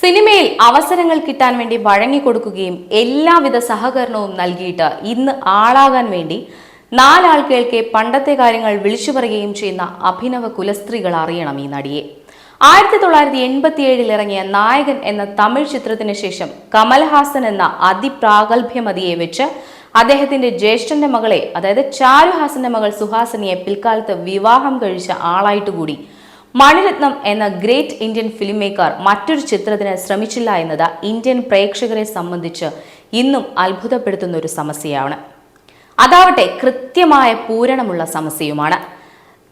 സിനിമയിൽ അവസരങ്ങൾ കിട്ടാൻ വേണ്ടി വഴങ്ങിക്കൊടുക്കുകയും എല്ലാവിധ സഹകരണവും നൽകിയിട്ട് ഇന്ന് ആളാകാൻ വേണ്ടി നാലാൾ കേൾക്കെ പണ്ടത്തെ കാര്യങ്ങൾ വിളിച്ചു പറയുകയും ചെയ്യുന്ന അഭിനവ കുലസ്ത്രീകൾ അറിയണം ഈ നടിയെ. 1987 ഇറങ്ങിയ നായകൻ എന്ന തമിഴ് ചിത്രത്തിന് ശേഷം കമൽഹാസൻ എന്ന അതിപ്രാഗൽഭ്യമതിയെ വെച്ച് അദ്ദേഹത്തിന്റെ ജ്യേഷ്ഠന്റെ മകളെ, അതായത് ചാരുഹാസന്റെ മകൾ സുഹാസിനിയെ പിൽക്കാലത്ത് വിവാഹം കഴിച്ച ആളായിട്ടുകൂടി മണിരത്നം എന്ന ഗ്രേറ്റ് ഇന്ത്യൻ ഫിലിം മേക്കർ മറ്റൊരു ചിത്രത്തിന് ശ്രമിച്ചില്ല എന്നത് ഇന്ത്യൻ പ്രേക്ഷകരെ സംബന്ധിച്ച് ഇന്നും അത്ഭുതപ്പെടുത്തുന്ന ഒരു സമസ്യയാണ്. അതാവട്ടെ കൃത്യമായ പൂരണമുള്ള സമസ്യയുമാണ്.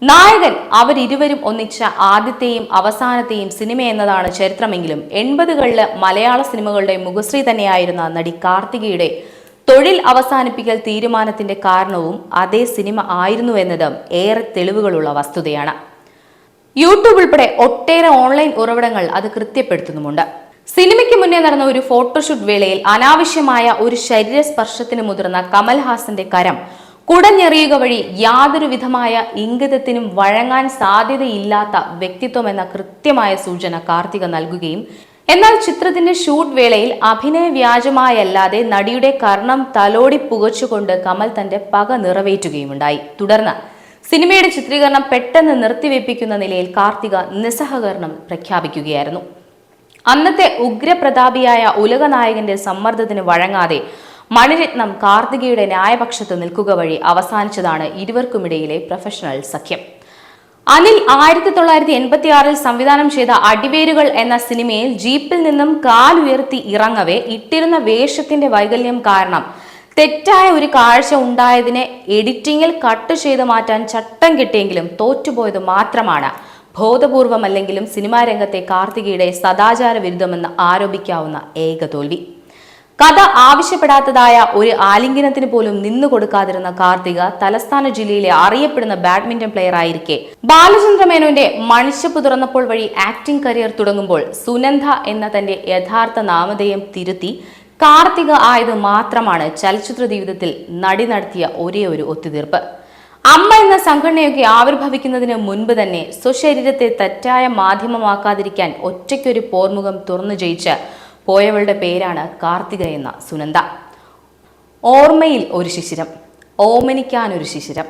നായകൻ അവരിരുവരും ഒന്നിച്ച ആദ്യത്തെയും അവസാനത്തെയും സിനിമ എന്നതാണ് ചരിത്രമെങ്കിലും 80കളിലെ മലയാള സിനിമകളുടെ മുഖശ്രീ തന്നെയായിരുന്ന നടി കാർത്തികയുടെ തൊഴിൽ അവസാനിപ്പിക്കൽ തീരുമാനത്തിന്റെ കാരണവും അതേ സിനിമ ആയിരുന്നു എന്നത് ഏറെ തെളിവുകളുള്ള വസ്തുതയാണ്. യൂട്യൂബ് ഉൾപ്പെടെ ഒട്ടേറെ ഓൺലൈൻ ഉറവിടങ്ങൾ അത് കൃത്യപ്പെടുത്തുന്നുമുണ്ട്. സിനിമയ്ക്ക് മുന്നേ നടന്ന ഒരു ഫോട്ടോഷൂട്ട് വേളയിൽ അനാവശ്യമായ ഒരു ശരീരസ്പർശത്തിന് മുതിർന്ന കമൽഹാസന്റെ കരം കുടഞ്ഞെറിയുക വഴി യാതൊരു വിധമായ ഇംഗിതത്തിനും വഴങ്ങാൻ സാധ്യതയില്ലാത്ത വ്യക്തിത്വം എന്ന കൃത്യമായ സൂചന കാർത്തിക നൽകുകയും, എന്നാൽ ചിത്രത്തിന്റെ ഷൂട്ട് വേളയിൽ അഭിനയ വ്യാജമായല്ലാതെ നടിയുടെ കർണം തലോടി പുകച്ചുകൊണ്ട് കമൽ തന്റെ പക നിറവേറ്റുകയുമുണ്ടായി. തുടർന്ന് സിനിമയുടെ ചിത്രീകരണം പെട്ടെന്ന് നിർത്തിവെപ്പിക്കുന്ന നിലയിൽ കാർത്തിക നിസ്സഹകരണം പ്രഖ്യാപിക്കുകയായിരുന്നു. അന്നത്തെ ഉഗ്രപ്രതാപിയായ ഉലകനായകന്റെ സമ്മർദ്ദത്തിന് വഴങ്ങാതെ മണിരത്നം കാർത്തികയുടെ ന്യായപക്ഷത്ത് നിൽക്കുക വഴി അവസാനിച്ചതാണ് ഇരുവർക്കുമിടയിലെ പ്രൊഫഷണൽ സഖ്യം. അനിൽ 1986 സംവിധാനം ചെയ്ത അടിവേരുകൾ എന്ന സിനിമയിൽ ജീപ്പിൽ നിന്നും കാലുയർത്തി ഇറങ്ങവേ ഇട്ടിരുന്ന വേഷത്തിന്റെ വൈകല്യം കാരണം തെറ്റായ ഒരു കാഴ്ച ഉണ്ടായതിനെ എഡിറ്റിംഗിൽ കട്ട് ചെയ്ത് മാറ്റാൻ ചട്ടം കിട്ടിയെങ്കിലും തോറ്റുപോയത് മാത്രമാണ് ബോധപൂർവമല്ലെങ്കിലും സിനിമാ രംഗത്തെ കാർത്തികയുടെ സദാചാര വിരുദ്ധമെന്ന് ആരോപിക്കാവുന്ന ഏക തോൽവി. കഥ ആവശ്യപ്പെടാത്തതായ ഒരു ആലിംഗനത്തിന് പോലും നിന്നു കൊടുക്കാതിരുന്ന കാർത്തിക തലസ്ഥാന ജില്ലയിലെ അറിയപ്പെടുന്ന ബാഡ്മിന്റൺ പ്ലെയർ ആയിരിക്കെ ബാലചന്ദ്ര മേനോന്റെ മണിച്ചപ്പ് തുറന്നപ്പോൾ വഴി ആക്ടിംഗ് കരിയർ തുടങ്ങുമ്പോൾ സുനന്ദ എന്ന തന്റെ യഥാർത്ഥ നാമധേയം തിരുത്തി കാർത്തിക ആയത് മാത്രമാണ് ചലച്ചിത്ര ജീവിതത്തിൽ നടി നടത്തിയ ഒരേ ഒരു ഒത്തുതീർപ്പ്. അമ്മ എന്ന സംഘടനയൊക്കെ ആവിർഭവിക്കുന്നതിന് മുൻപ് തന്നെ സ്വശരീരത്തെ തെറ്റായ മാധ്യമമാക്കാതിരിക്കാൻ ഒറ്റയ്ക്കൊരു പോർമുഖം തുറന്നു ജയിച്ച് പോയവളുടെ പേരാണ് കാർത്തിക എന്ന സുനന്ദ. ഓർമ്മയിൽ ഒരു ശിശിരം, ഓമനിക്കാനൊരു ശിശിരം.